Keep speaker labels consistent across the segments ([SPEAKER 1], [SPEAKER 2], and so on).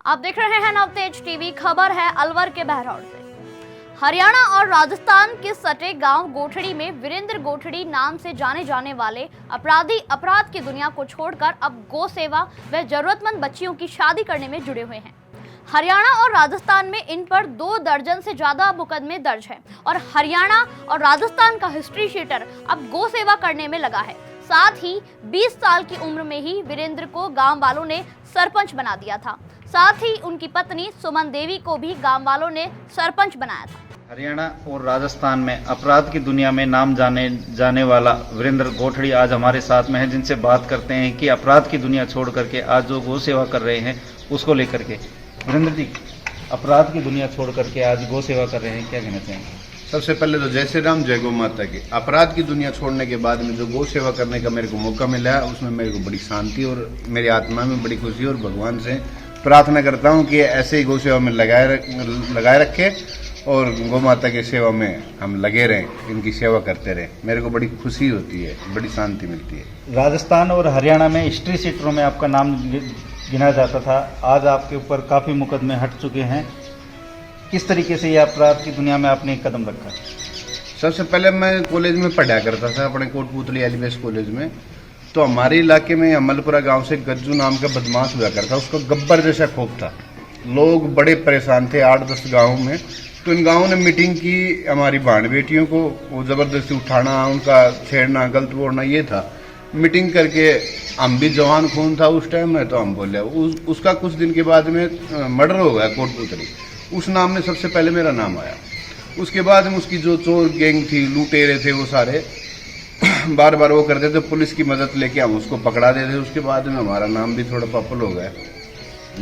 [SPEAKER 1] आप देख रहे हैं नवतेज टीवी। खबर है अलवर के बहरौल से। हरियाणा और राजस्थान के सटे गांव गोठड़ी में वीरेंद्र गोठड़ी नाम से जाने जाने वाले अपराधी अपराध की दुनिया को छोड़कर अब गौ सेवा व जरूरतमंद बच्चियों की शादी करने में जुड़े हुए हैं। हरियाणा और राजस्थान में इन पर 2 दर्जन से ज्यादा मुकदमे दर्ज हैं और हरियाणा और राजस्थान का हिस्ट्री शीटर अब गौ सेवा करने में लगा है। साथ ही 20 साल की उम्र में ही वीरेंद्र को गांव वालों ने सरपंच बना दिया था। साथ ही उनकी पत्नी सुमन देवी को भी गांव वालों ने सरपंच बनाया था।
[SPEAKER 2] हरियाणा और राजस्थान में अपराध की दुनिया में नाम जाने वाला वीरेंद्र गोठड़ी आज हमारे साथ में है, जिनसे बात करते हैं कि अपराध की दुनिया छोड़ करके आज जो गौ सेवा कर रहे हैं उसको लेकर के। वीरेंद्र जी, अपराध की दुनिया छोड़ करके आज गौ सेवा कर रहे हैं, क्या कहना चाहेंगे?
[SPEAKER 3] सबसे पहले तो जय श्री राम, जय गौ माता की। अपराध की दुनिया छोड़ने के बाद में जो गौ सेवा करने का मेरे को मौका मिला है उसमें मेरे को बड़ी शांति और मेरी आत्मा में बड़ी खुशी और भगवान से प्रार्थना करता हूँ कि ऐसे ही गौ सेवा में लगाए रखे और गौ माता की सेवा में हम लगे रहें, इनकी सेवा करते रहें। मेरे को बड़ी खुशी होती है, बड़ी शांति मिलती है।
[SPEAKER 2] राजस्थान और हरियाणा में हिस्ट्री शीटरों में आपका नाम गिना जाता था, आज आपके ऊपर काफ़ी मुकदमे हट चुके हैं। किस तरीके से ये अपराध की दुनिया में आपने एक कदम रखा?
[SPEAKER 3] सबसे पहले मैं कॉलेज में पढ़ा करता था, अपने कोटपुतली एलिवेस कॉलेज में। तो हमारे इलाके में अमलपुरा गांव से गज्जू नाम का बदमाश हुआ करता, उसका गब्बर जैसा खोप था। लोग बड़े परेशान थे 8-10 गाँव में। तो इन गाँवों ने मीटिंग की, हमारी बहन बेटियों को वो ज़बरदस्ती उठाना, उनका छेड़ना, गलत बोलना, ये था। मीटिंग करके हम भी जवान खून था उस टाइम में, तो हम बोले उसका कुछ दिन के बाद में मर्डर हो गया कोटपुतली। उस नाम में सबसे पहले मेरा नाम आया। उसके बाद में उसकी जो चोर गैंग थी, लुटेरे थे, वो सारे बार बार वो करते थे, पुलिस की मदद लेके हम उसको पकड़ा देते। उसके बाद में हमारा नाम भी थोड़ा पॉपुलर हो गया।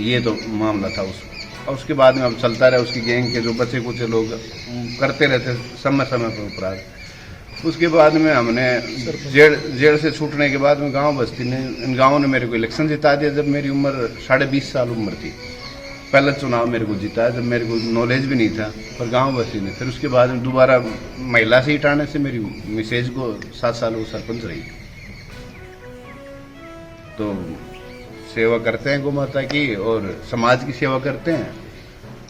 [SPEAKER 3] ये तो मामला था और उसके बाद में अब चलता रहा। उसकी गैंग के जो बचे कुछ लोग करते रहते समय समय पर अपराध। उसके बाद में हमने जेल से छूटने के बाद में गांव बस्ती ने, इन गाँवों ने मेरे को इलेक्शन जिता दिया जब मेरी उम्र 20.5 साल उम्र थी। पहला चुनाव मेरे को जीता है जब मेरे को नॉलेज भी नहीं था, पर गांव बस्ती ने। फिर उसके बाद में दोबारा महिला सीट आने से मेरी मिसेज को 7 साल वो सरपंच रही। तो सेवा करते हैं गौ माता की और समाज की सेवा करते हैं।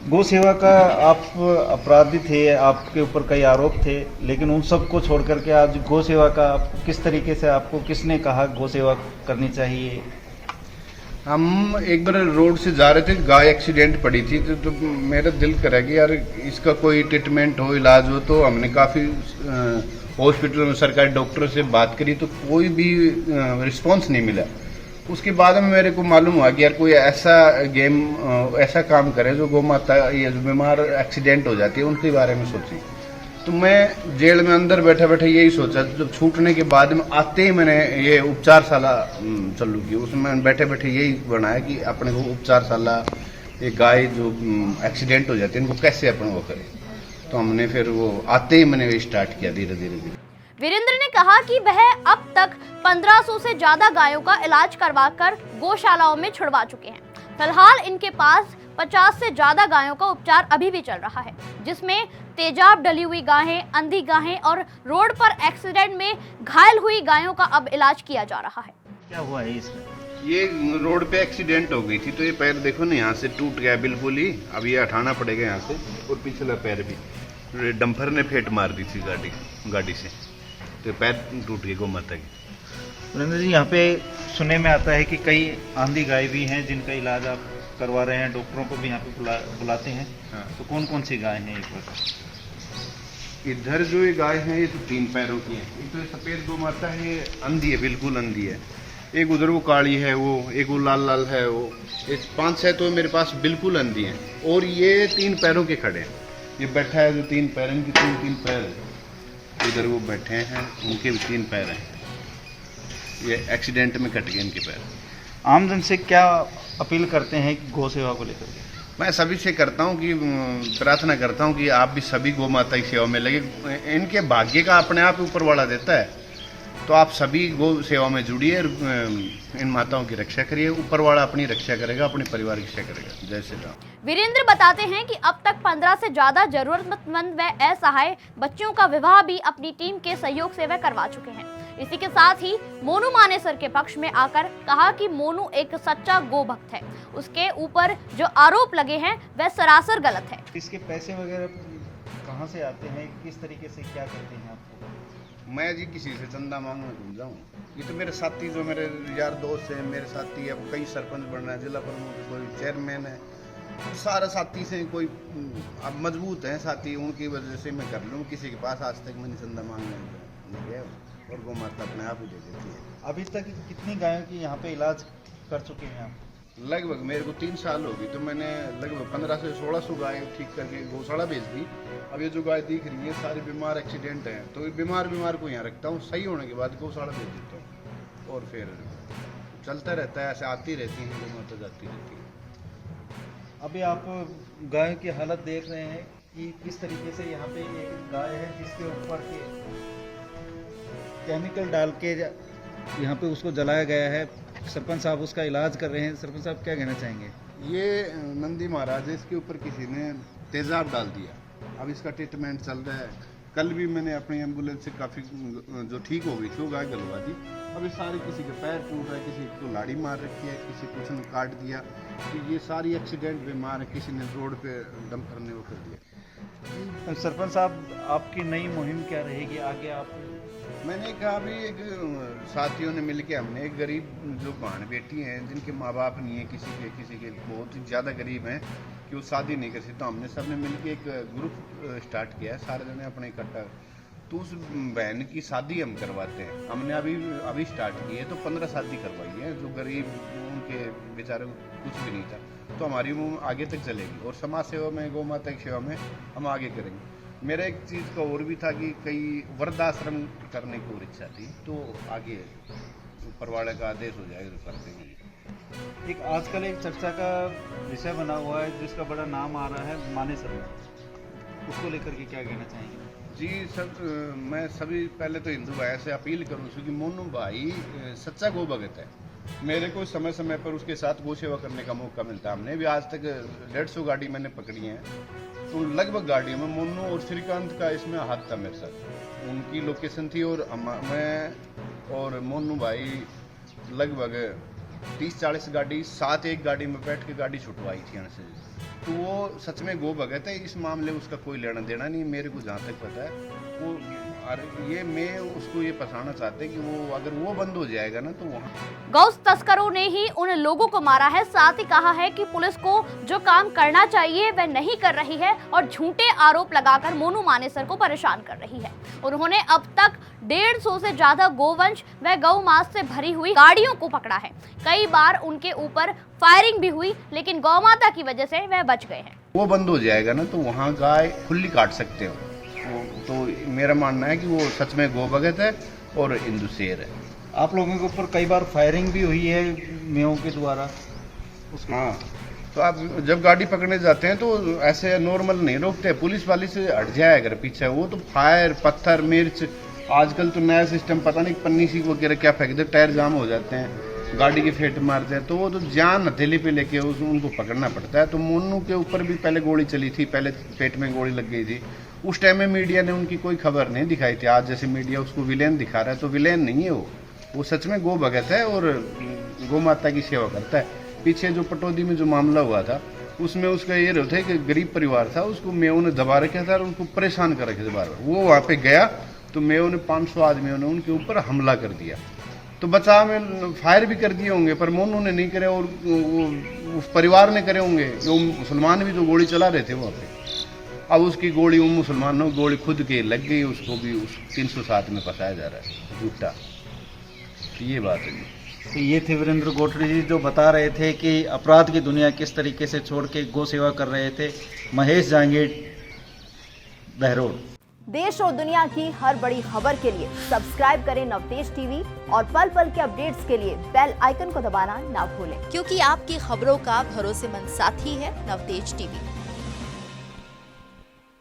[SPEAKER 2] गौ सेवा का आप अपराधी थे, आपके ऊपर कई आरोप थे, लेकिन उन सबको छोड़ करके आज गौ सेवा का किस तरीके से, आपको किसने कहा गौ सेवा करनी चाहिए?
[SPEAKER 3] हम एक बार रोड से जा रहे थे, गाय एक्सीडेंट पड़ी थी, तो मेरा दिल करा कि यार इसका कोई ट्रीटमेंट हो, इलाज हो। तो हमने काफ़ी हॉस्पिटल में सरकारी डॉक्टर से बात करी, तो कोई भी रिस्पांस नहीं मिला। उसके बाद में मेरे को मालूम हुआ कि यार कोई ऐसा काम करे जो गौ माता, ये जो बीमार एक्सीडेंट हो जाती है उनके बारे में सोची। तो मैं जेल में अंदर बैठे बैठे यही सोचा, जब छूटने के बाद में आते ही मैंने ये उपचारशाला चालू की। उसमें बैठे बैठे यही बनाया कि अपने को उपचारशाला, ये गाय जो एक्सीडेंट हो जाती है इनको कैसे अपन वो करें। तो हमने फिर वो आते ही मैंने स्टार्ट किया धीरे धीरे।
[SPEAKER 1] वीरेंद्र ने कहा कि वह अब तक 1500 से ज्यादा गायों का इलाज करवाकर गौशालाओं में छुड़वा चुके हैं। फिलहाल इनके पास 50 से ज्यादा गायों का उपचार अभी भी चल रहा है, जिसमें तेजाब डली हुई गायें, अंधी गायें और रोड पर एक्सीडेंट में घायल हुई गायों का अब इलाज किया जा रहा है।
[SPEAKER 2] क्या हुआ है इसमें?
[SPEAKER 3] ये रोड पे एक्सीडेंट हो गई थी, तो ये पैर देखो ना, यहाँ से टूट गया बिल्कुल ही। अब ये हटाना पड़ेगा यहाँ से, और पिछला पैर भी डंपर ने फेंट मार दी थी गाड़ी से, तो पैर टूट गई गौ माता की।
[SPEAKER 2] वीरेंद्र जी, यहाँ पे सुनने में आता है कि कई आंधी गाय भी हैं जिनका इलाज आप करवा रहे हैं, डॉक्टरों को भी यहाँ पे बुलाते हैं।
[SPEAKER 3] हाँ।
[SPEAKER 2] तो कौन कौन सी गाय हैं? एक बार
[SPEAKER 3] इधर जो ये गाय है ये तो 3 पैरों की है। एक तो ये सफेद गौ माता है, ये अंधी है, बिल्कुल अंधी है। एक उधर वो काली है, वो एक वो लाल लाल है, वो एक 5-6 तो मेरे पास बिल्कुल अंधी है। और ये 3 पैरों के खड़े हैं। ये बैठा है जो 3 पैर, इनकी 3 पैर है। इधर वो बैठे हैं, उनके भी 3 पैर हैं। ये एक्सीडेंट में कट गए इनके पैर।
[SPEAKER 2] आमजन से क्या अपील करते हैं गौ सेवा को लेकर?
[SPEAKER 3] मैं सभी से करता हूं कि प्रार्थना करता हूं कि आप भी सभी गौ माता की सेवा में लगे। इनके भाग्य का अपने आप ऊपर वाला देता है, तो आप सभी गौ सेवा में जुड़िए, इन माताओं की रक्षा करिए। ऊपर वाला अपनी रक्षा करेगा, अपने परिवार की रक्षा करेगा। जय श्री राम।
[SPEAKER 1] वीरेंद्र बताते हैं कि अब तक 15 से ज्यादा जरूरतमंद व असहाय बच्चियों का विवाह भी अपनी टीम के सहयोग से वह करवा चुके हैं। इसी के साथ ही मोनू मानेसर के पक्ष में आकर कहा कि मोनू एक सच्चा गो भक्त है, उसके ऊपर जो आरोप लगे हैं वह सरासर गलत है।
[SPEAKER 2] इसके पैसे वगैरह कहाँ से आते हैं, किस तरीके से क्या करते हैं आपको?
[SPEAKER 3] मैं जी किसी से चंदा मांगने घूम जाऊँ, ये तो मेरे साथी जो मेरे यार दोस्त हैं, मेरे साथी अब कई सरपंच बन रहे हैं, जिला प्रमुख कोई चेयरमैन है, सारा साथी से कोई अब मजबूत हैं साथी, उनकी वजह से मैं कर लूँ। किसी के पास आज तक मैंने चंदा मांगने नहीं गया और गौ माता अपने आप ही दे देती है।
[SPEAKER 2] अभी तक कितनी गायों की यहाँ पे इलाज कर चुके हैं आप?
[SPEAKER 3] लगभग मेरे को 3 साल हो गई, तो मैंने लगभग 1500 से 1600 गाय ठीक करके गौशाला भेज दी। अब ये जो गाय दिख रही है सारी बीमार एक्सीडेंट हैं, तो ये बीमार को यहाँ रखता हूँ, सही होने के बाद गौशाला भेज देता हूँ और फिर चलता रहता है, ऐसे आती रहती हैं, गौ माता जाती रहती है।
[SPEAKER 2] अभी आप गाय की हालत देख रहे हैं कि किस तरीके से यहाँ पे एक गाय है जिसके ऊपर के केमिकल डाल के यहाँ पे उसको जलाया गया है। सरपंच साहब उसका इलाज कर रहे हैं। सरपंच साहब क्या कहना चाहेंगे?
[SPEAKER 3] ये नंदी महाराज है, इसके ऊपर किसी ने तेजाब डाल दिया, अब इसका ट्रीटमेंट चल रहा है। कल भी मैंने अपनी एम्बुलेंस से काफ़ी जो ठीक हो गई थी वो गाय गलवा दी। अब ये सारी किसी के पैर टूट रहा है, किसी को लाड़ी मार रखी है, किसी को उसने काट दिया, तो ये सारी एक्सीडेंट बीमार है, किसी ने रोड पे डंपर ने वो कर दिया।
[SPEAKER 2] सरपंच साहब आपकी नई मुहिम क्या रहेगी आगे? आप
[SPEAKER 3] मैंने कहा अभी एक साथियों ने मिलके हमने एक गरीब जो बहन बेटी हैं जिनके माँ बाप नहीं है, किसी के बहुत ही ज़्यादा गरीब हैं कि वो शादी नहीं कर सकते, तो हमने सबने मिलके एक ग्रुप स्टार्ट किया है, सारे जने अपने इकट्ठा, तो उस बहन की शादी हम करवाते हैं। हमने अभी स्टार्ट की है, तो 15 शादी करवाई है, जो गरीब उनके बेचारे कुछ भी नहीं था, तो हमारी वो आगे तक चलेगी और समाज सेवा में, गौ माता की सेवा में हम आगे करेंगे। मेरा एक चीज़ का और भी था कि कई वृद्धाश्रम करने की और इच्छा थी, तो आगे ऊपर वाले का आदेश हो जाएगा तो कर देंगे।
[SPEAKER 2] एक आजकल एक चर्चा का विषय बना हुआ है जिसका बड़ा नाम आ रहा है मानेसर, उसको लेकर के क्या कहना चाहेंगे?
[SPEAKER 3] जी मैं सभी पहले तो हिंदू भाई से अपील करूँ क्योंकि मोनू भाई सच्चा गो भगत है। मेरे को समय समय पर उसके साथ गो सेवा करने का मौका मिलता है। हमने भी आज तक 150 गाड़ी मैंने पकड़ी हैं, तो लगभग गाड़ियों में मोनू और श्रीकांत का इसमें हाथ था मेरे साथ, उनकी लोकेशन थी और मैं और मोनू भाई लगभग 30-40 गाड़ी साथ एक गाड़ी में बैठ के गाड़ी छुटवाई थी यहाँ से। तो वो सच में गो भगत है, इस मामले उसका कोई लेना देना नहीं मेरे को जहाँ तक पता है। वो ये मैं उसको ये फंसाना चाहते कि वो अगर वो बंद हो जाएगा ना तो वहाँ
[SPEAKER 1] गौ तस्करों ने ही उन लोगों को मारा है। साथ ही कहा है कि पुलिस को जो काम करना चाहिए वह नहीं कर रही है और झूठे आरोप लगाकर मोनू मानेसर को परेशान कर रही है। उन्होंने अब तक 150 से ज्यादा गोवंश व गौ मांस से भरी हुई गाड़ियों को पकड़ा है। कई बार उनके ऊपर फायरिंग भी हुई, लेकिन गौ माता की वजह से वह बच गए हैं।
[SPEAKER 3] वो बंद हो जाएगा ना तो वहाँ गाय खुली काट सकते हो। तो मेरा मानना है कि वो सच में गो भगत है और हिंदू शेर है।
[SPEAKER 2] आप लोगों के ऊपर कई बार फायरिंग भी हुई है मेयों के द्वारा।
[SPEAKER 3] हाँ, तो आप जब गाड़ी पकड़ने जाते हैं तो ऐसे नॉर्मल नहीं रोकते, पुलिस वाली से हट जाए अगर पीछे, वो तो फायर, पत्थर, मिर्च, आजकल तो नया सिस्टम पता नहीं पन्नी सी वगैरह क्या फेंक दे, टायर जाम हो जाते हैं, गाड़ी के फेट मारते हैं, तो वो तो जान हथेली पे लेके उनको पकड़ना पड़ता है। तो मोनू के ऊपर भी पहले गोली चली थी, पहले पेट में गोली लग गई थी। उस टाइम में मीडिया ने उनकी कोई खबर नहीं दिखाई थी। आज जैसे मीडिया उसको विलेन दिखा रहा है, तो विलेन नहीं है वो सच में गो भगत है और गौ माता की सेवा करता है। पीछे जो पटौदी में जो मामला हुआ था उसमें उसका ये रहता है कि गरीब परिवार था, उसको मेयों ने दबा रखा था और उनको परेशान कर रखे थे बार बार। वो वहाँ पे गया तो मेयों ने 500 आदमियों ने उनके ऊपर हमला कर दिया, तो बचाव में फायर भी कर दिए होंगे, पर मोनू ने नहीं करे और उस परिवार ने करे होंगे। जो मुसलमान भी जो गोली चला रहे थे वहाँ पे, अब उसकी गोली उन मुसलमानों की गोली खुद के लग गई, उसको भी उस 307 में फंसाया जा रहा है झूठा। ये बात है।
[SPEAKER 2] तो ये थे वीरेंद्र गोठड़ी जी जो बता रहे थे कि अपराध की दुनिया किस तरीके से छोड़ के गौ सेवा कर रहे थे। महेश जहांगीर, बहरोड।
[SPEAKER 4] देश और दुनिया की हर बड़ी खबर के लिए सब्सक्राइब करें नवतेज टीवी और पल पल के अपडेट्स के लिए बेल आइकन को दबाना ना भूलें,
[SPEAKER 5] क्योंकि आपकी खबरों का भरोसेमंद साथी है नवतेज टीवी।